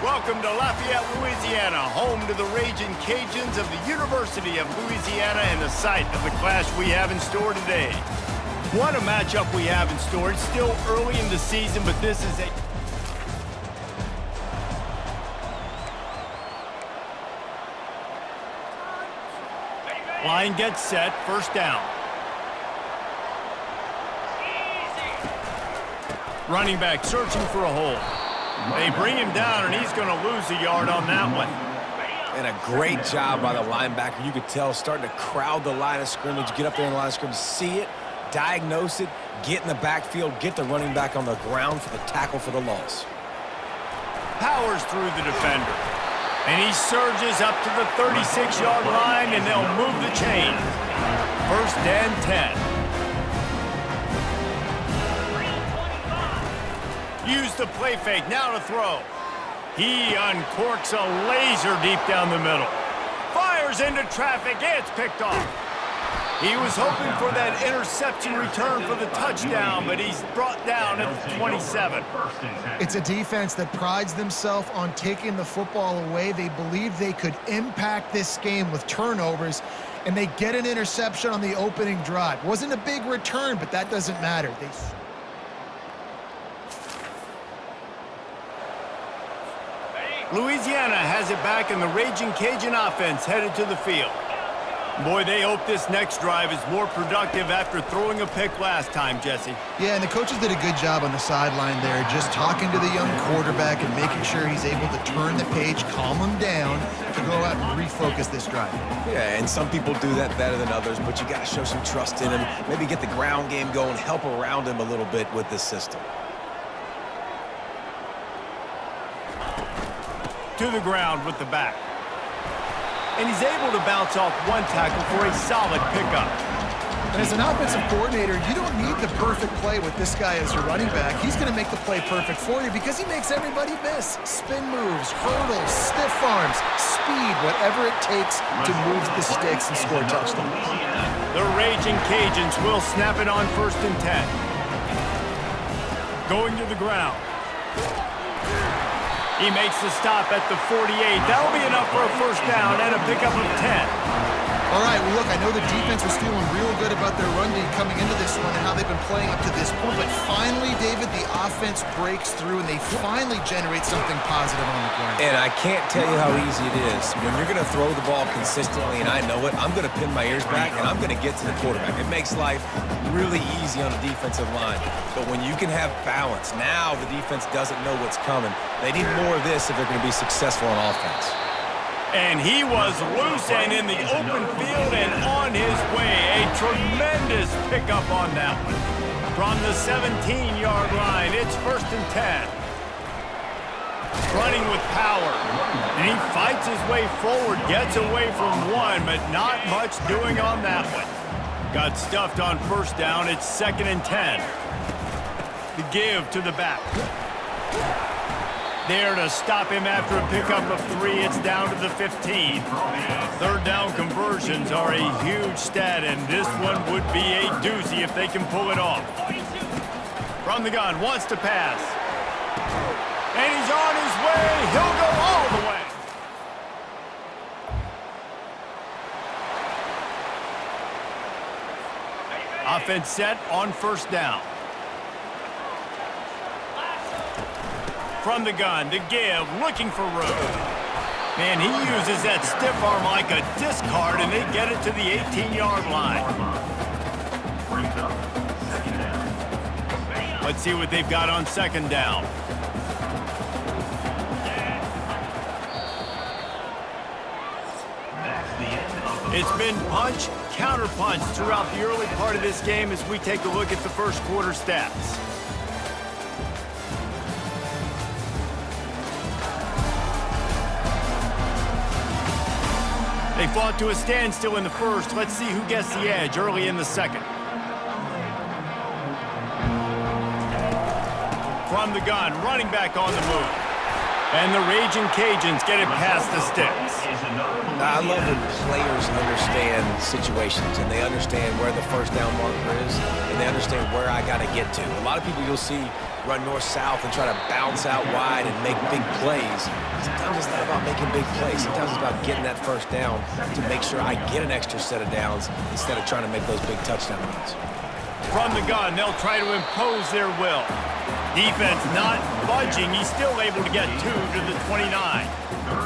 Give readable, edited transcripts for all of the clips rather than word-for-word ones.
Welcome to Lafayette, Louisiana, home to the Ragin Cajuns of the University of Louisiana and the site of the clash we have in store today. What a matchup we have in store. It's still early in the season, but this is a... Line gets set, first down. Running back searching for a hole. They bring him down, and he's going to lose a yard on that one. And a great job by the linebacker. You could tell starting to crowd the line of scrimmage, get up there in the line of scrimmage, see it, diagnose it, get in the backfield, get the running back on the ground for the tackle for the loss. Powers through the defender. And he surges up to the 36-yard line, and they'll move the chain. First and 10. Use the play fake, now to throw. He uncorks a laser deep down the middle. Fires into traffic, it's picked off. He was hoping for that interception return for the touchdown, but he's brought down at the 27. It's a defense that prides themselves on taking the football away. They believe they could impact this game with turnovers, and they get an interception on the opening drive. Wasn't a big return, but that doesn't matter. Louisiana has it back, and the Ragin Cajun offense headed to the field. Boy, they hope this next drive is more productive after throwing a pick last time, Jesse. Yeah, and the coaches did a good job on the sideline there, just talking to the young quarterback and making sure he's able to turn the page, calm him down, to go out and refocus this drive. Yeah, and some people do that better than others, but you got to show some trust in him, maybe get the ground game going, help around him a little bit with this system. To the ground with the back. And he's able to bounce off one tackle for a solid pickup. And as an offensive coordinator, you don't need the perfect play with this guy as your running back. He's going to make the play perfect for you because he makes everybody miss. Spin moves, hurdles, stiff arms, speed, whatever it takes to move the sticks and score touchdowns. The Ragin Cajuns will snap it on first and 10. Going to the ground. He makes the stop at the 48. That'll be enough for a first down and a pickup of 10. All right, well, look, I know the defense was feeling real good about their run D coming into this one and how they've been playing up to this point, but finally, David, the offense breaks through and they finally generate something positive on the ground. And I can't tell you how easy it is. When you're going to throw the ball consistently, and I know it, I'm going to pin my ears back and I'm going to get to the quarterback. It makes life really easy on the defensive line. But when you can have balance, now the defense doesn't know what's coming. They need more of this if they're going to be successful on offense. And he was loose and in the open field and on his way. A tremendous pickup on that one. From the 17-yard line, it's first and 10. Running with power. And he fights his way forward, gets away from one, but not much doing on that one. Got stuffed on first down. It's second and 10. The give to the back. There to stop him after a pickup of 3. It's down to the 15. Third down conversions are a huge stat, and this one would be a doozy if they can pull it off. From the gun, wants to pass. And he's on his way. He'll go all the way. Offense set on first down. From the gun, to give, looking for room. Man, he uses that stiff arm like a discard, and they get it to the 18-yard line. Let's see what they've got on second down. It's been punch, counter-punch throughout the early part of this game as we take a look at the first quarter stats. They fought to a standstill in the first. Let's see who gets the edge early in the second. From the gun, running back on the move. And the Ragin' Cajuns get it past the sticks. I love when players understand situations and they understand where the first down marker is and they understand where I got to get to. A lot of people you'll see run north-south and try to bounce out wide and make big plays. Sometimes it's not about making big plays. Sometimes it's about getting that first down to make sure I get an extra set of downs instead of trying to make those big touchdown runs. From the gun, they'll try to impose their will. Defense not budging. He's still able to get 2 to the 29.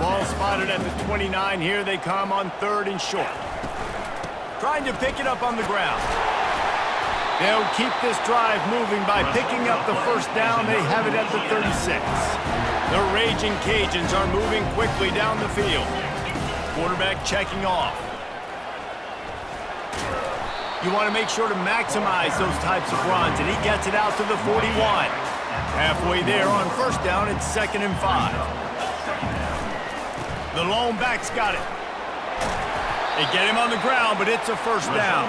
Ball spotted at the 29. Here they come on 3rd and short. Trying to pick it up on the ground. They'll keep this drive moving by picking up the first down. They have it at the 36. The Ragin' Cajuns are moving quickly down the field. Quarterback checking off. You want to make sure to maximize those types of runs, and he gets it out to the 41. Halfway there on first down, it's 2nd and 5. The lone back's got it. They get him on the ground, but it's a first down.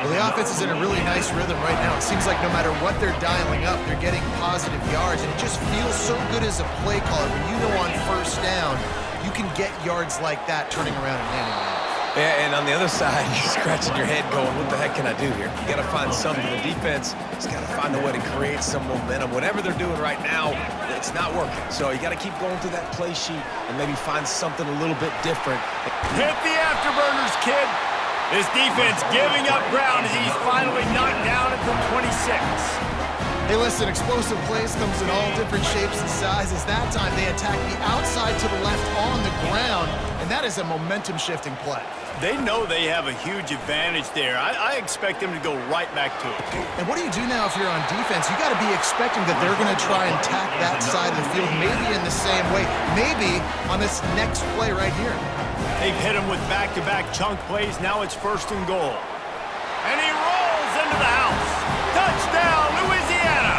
Well, the offense is in a really nice rhythm right now. It seems like no matter what they're dialing up, they're getting positive yards, and it just feels so good as a play caller when you know on first down you can get yards like that turning around and handing it off. Yeah, and on the other side, you're scratching your head going, what the heck can I do here? You got to find something. The defense has got to find a way to create some momentum. Whatever they're doing right now, it's not working. So you got to keep going through that play sheet and maybe find something a little bit different. Hit the afterburners, kid. This defense giving up ground as he's finally knocked down at the 26. Hey, listen, explosive plays comes in all different shapes and sizes. That time they attack the outside to the left on the ground, and that is a momentum-shifting play. They know they have a huge advantage there. I expect them to go right back to it. And what do you do now if you're on defense? You got to be expecting that they're going to try and tack that side of the field, maybe in the same way, maybe on this next play right here. They've hit him with back-to-back chunk plays. Now it's 1st and goal. And he rolls into the house. Touchdown, Louisiana!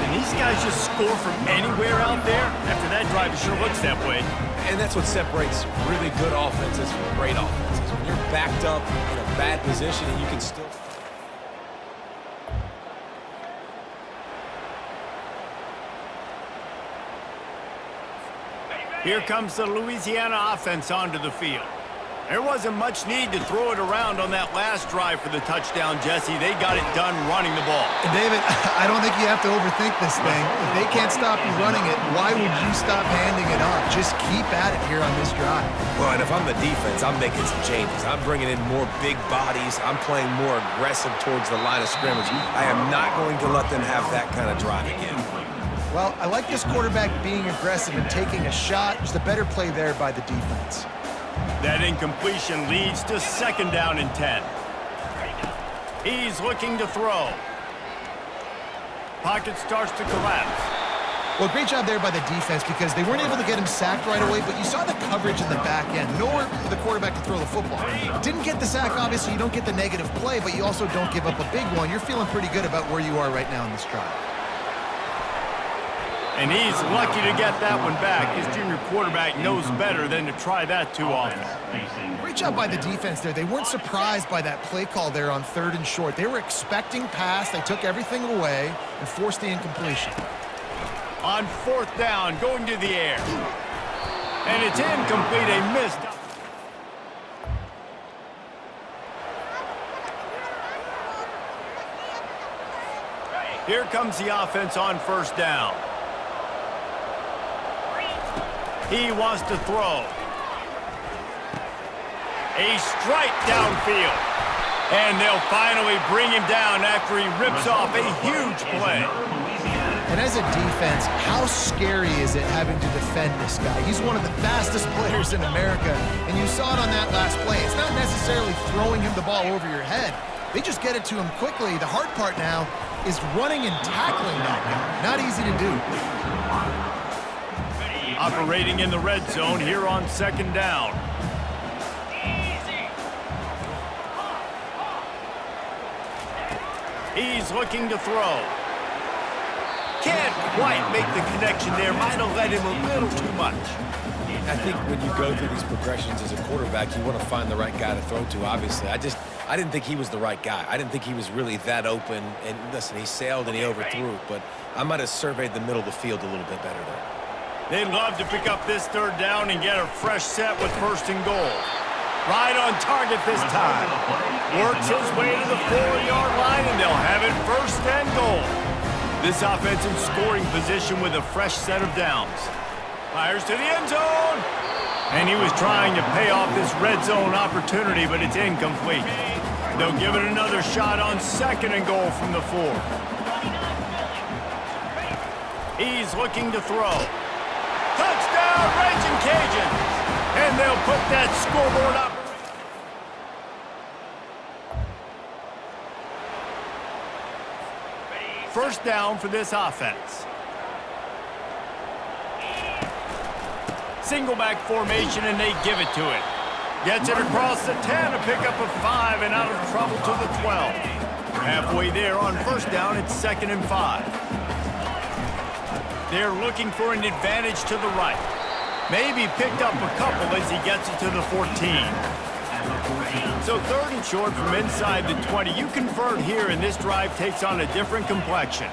And these guys just score from anywhere out there? After that drive, it sure looks that way. And that's what separates really good offenses from great offenses. When you're backed up in a bad position and you can still... Here comes the Louisiana offense onto the field. There wasn't much need to throw it around on that last drive for the touchdown, Jesse. They got it done running the ball. And David, I don't think you have to overthink this thing. If they can't stop you running it, why would you stop handing it off? Just keep at it here on this drive. Well, and if I'm the defense, I'm making some changes. I'm bringing in more big bodies. I'm playing more aggressive towards the line of scrimmage. I am not going to let them have that kind of drive again. Well, I like this quarterback being aggressive and taking a shot. Just a better play there by the defense. That incompletion leads to 2nd down and 10. He's looking to throw. Pocket starts to collapse. Well, great job there by the defense because they weren't able to get him sacked right away, but you saw the coverage in the back end. Nowhere for the quarterback to throw the football. Didn't get the sack, obviously. You don't get the negative play, but you also don't give up a big one. You're feeling pretty good about where you are right now in this drive. And he's lucky to get that one back. His junior quarterback knows better than to try that too often. Great job by the defense there. They weren't surprised by that play call there on 3rd and short. They were expecting pass. They took everything away and forced the incompletion. On 4th down, going to the air. And it's incomplete, a missed. Here comes the offense on 1st down. He wants to throw. A strike downfield. And they'll finally bring him down after he rips off a huge play. And as a defense, how scary is it having to defend this guy? He's one of the fastest players in America, and you saw it on that last play. It's not necessarily throwing him the ball over your head. They just get it to him quickly. The hard part now is running and tackling that guy. Not easy to do. Operating in the red zone here on 2nd down. He's looking to throw. Can't quite make the connection there. Might have led him a little too much. I think when you go through these progressions as a quarterback, you want to find the right guy to throw to, obviously. I didn't think he was the right guy. I didn't think he was really that open. And listen, he sailed and he overthrew, but I might have surveyed the middle of the field a little bit better there. They'd love to pick up this third down and get a fresh set with first and goal. Right on target this time. Works his way to the 4-yard line, and they'll have it first and goal. This offensive scoring position with a fresh set of downs. Fires to the end zone. And he was trying to pay off this red zone opportunity, but it's incomplete. They'll give it another shot on second and goal from the 4. He's looking to throw. Touchdown, Ragin Cajuns! And they'll put that scoreboard up. First down for this offense. Single back formation, and they give it to it. Gets it across the 10, a pickup of 5, and out of trouble to the 12. Halfway there on first down, it's 2nd and 5. They're looking for an advantage to the right. Maybe picked up a couple as he gets it to the 14. So 3rd and short from inside the 20. You convert here, and this drive takes on a different complexion.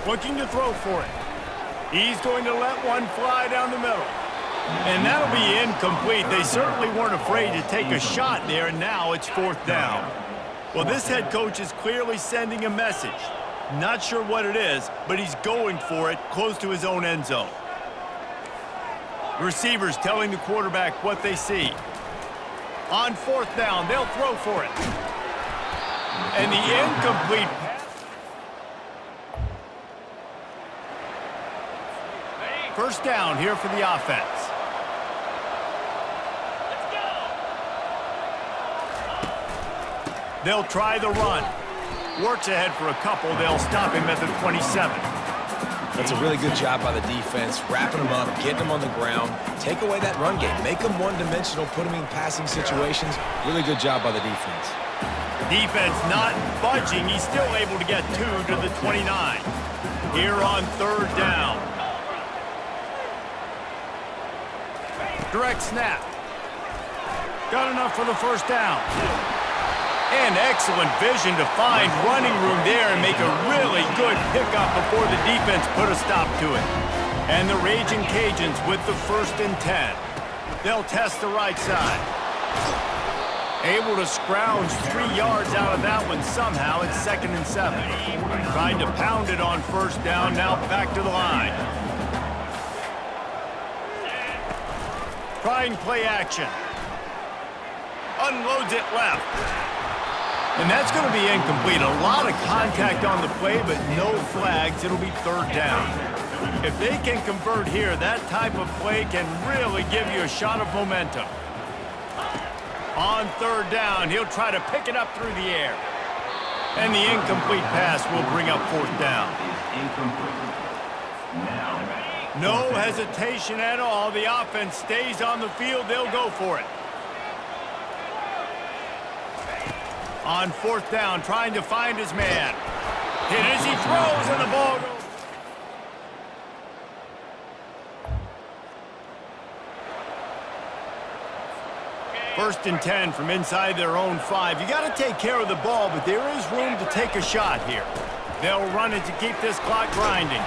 Looking to throw for it. He's going to let one fly down the middle. And that'll be incomplete. They certainly weren't afraid to take a shot there, and now it's 4th down. Well, this head coach is clearly sending a message. Not sure what it is, but he's going for it close to his own end zone. Receivers telling the quarterback what they see. On 4th down, they'll throw for it. And the incomplete pass. First down here for the offense. They'll try the run. Works ahead for a couple. They'll stop him at the 27. That's a really good job by the defense, wrapping them up, getting them on the ground, take away that run game, make them one-dimensional, put them in passing situations. Really good job by the defense. Defense not budging. He's still able to get 2 to the 29. Here on 3rd down. Direct snap. Got enough for the first down. And excellent vision to find running room there and make a really good pickup before the defense put a stop to it. And the Ragin Cajuns with the 1st and 10. They'll test the right side. Able to scrounge 3 yards out of that one somehow. It's 2nd and 7. Trying to pound it on first down, now back to the line. Trying play action. Unloads it left. And that's going to be incomplete. A lot of contact on the play, but no flags. It'll be 3rd down. If they can convert here, that type of play can really give you a shot of momentum. On 3rd down, he'll try to pick it up through the air. And the incomplete pass will bring up 4th down. No hesitation at all. The offense stays on the field. They'll go for it. On 4th down, trying to find his man. Hit as he throws, and the ball goes. First and 10 from inside their own 5. You got to take care of the ball, but there is room to take a shot here. They'll run it to keep this clock grinding.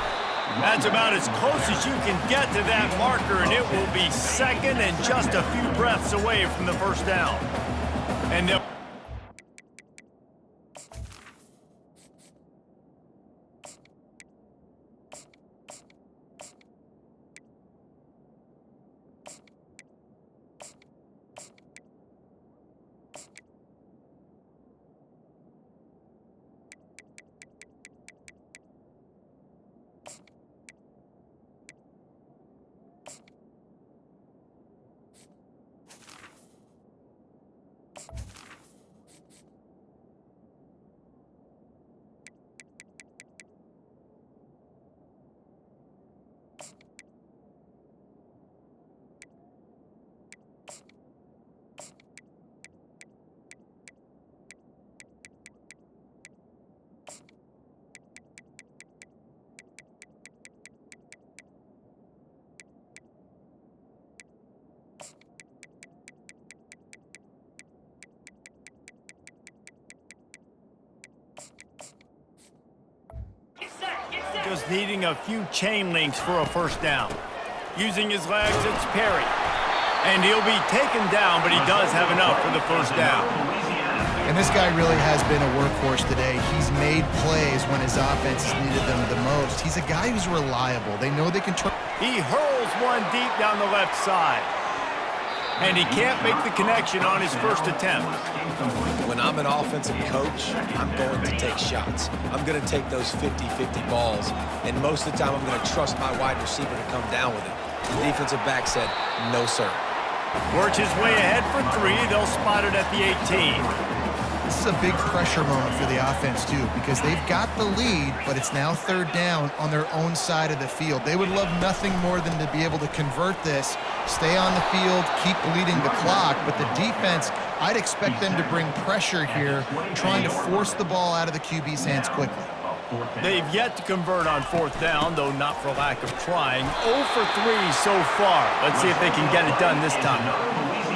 That's about as close as you can get to that marker, and it will be 2nd and just a few breaths away from the first down. And they'll... Just needing a few chain links for a first down. Using his legs, it's Perry. And he'll be taken down, but he does have enough for the first down. And this guy really has been a workhorse today. He's made plays when his offense has needed them the most. He's a guy who's reliable. They know they can turn. He hurls one deep down the left side. And he can't make the connection on his first attempt. When I'm an offensive coach, I'm going to take shots. I'm going to take those 50-50 balls, and most of the time I'm going to trust my wide receiver to come down with it. The defensive back said, no, sir. Works his way ahead for 3. They'll spot it at the 18. This is a big pressure moment for the offense, too, because they've got the lead, but it's now third down on their own side of the field. They would love nothing more than to be able to convert this, stay on the field, keep bleeding the clock, but the defense, I'd expect them to bring pressure here, trying to force the ball out of the QB's hands quickly. They've yet to convert on fourth down, though not for lack of trying. 0 for 3 so far. Let's see if they can get it done this time.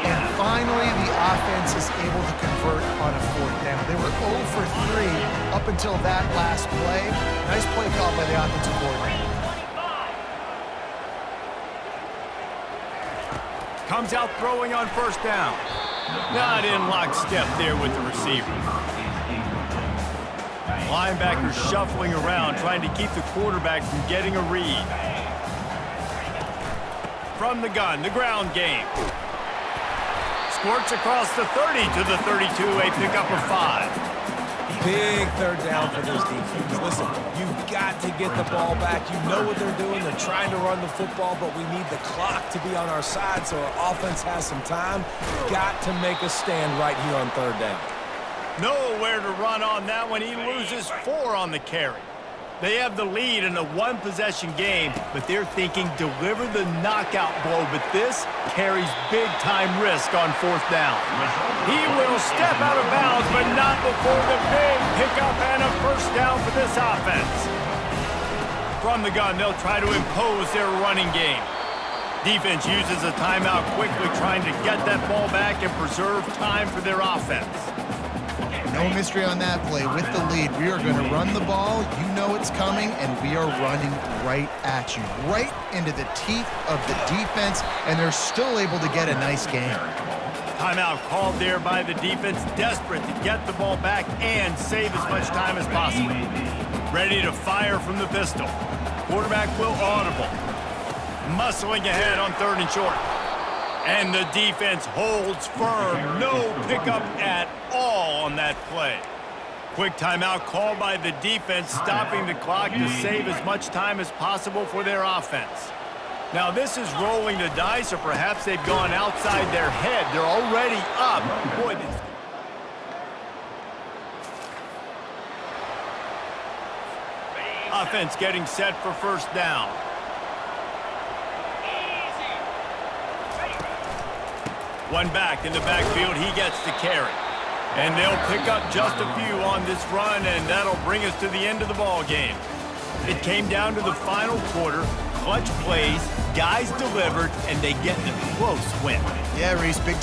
And finally, the offense is able to convert on a fourth down. They were 0 for 3 up until that last play. Nice play call by the offensive coordinator. Comes out throwing on first down. Not in lockstep there with the receiver. Linebackers shuffling around, trying to keep the quarterback from getting a read. From the gun, the ground game. Squirts across the 30 to the 32, a pickup of 5. Big third down for those defenses. Listen, you've got to get the ball back. You know what they're doing. They're trying to run the football, but we need the clock to be on our side so our offense has some time. Got to make a stand right here on third down. Nowhere to run on that one. He loses 4 on the carry. They have the lead in a one-possession game, but they're thinking deliver the knockout blow, but this carries big-time risk on fourth down. He will step out of bounds, but not before the big pickup and a first down for this offense. From the gun, they'll try to impose their running game. Defense uses a timeout quickly, trying to get that ball back and preserve time for their offense. No mystery on that play. With the lead, we are going to run the ball. You know it's coming, and we are running right at you, right into the teeth of the defense, and they're still able to get a nice game. Timeout called there by the defense, desperate to get the ball back and save as much time as possible. Ready to fire from the pistol. Quarterback will audible. Muscling ahead on 3rd and short. And the defense holds firm. No pickup at all on that play. Quick timeout called by the defense, stopping the clock to save as much time as possible for their offense. Now this is rolling the dice, or perhaps they've gone outside their head. They're already up. Boy, this... Offense getting set for first down. One back in the backfield, he gets the carry. And they'll pick up just a few on this run, and that'll bring us to the end of the ball game. It came down to the final quarter, clutch plays, guys delivered, and they get a close win. Yeah, Reese, big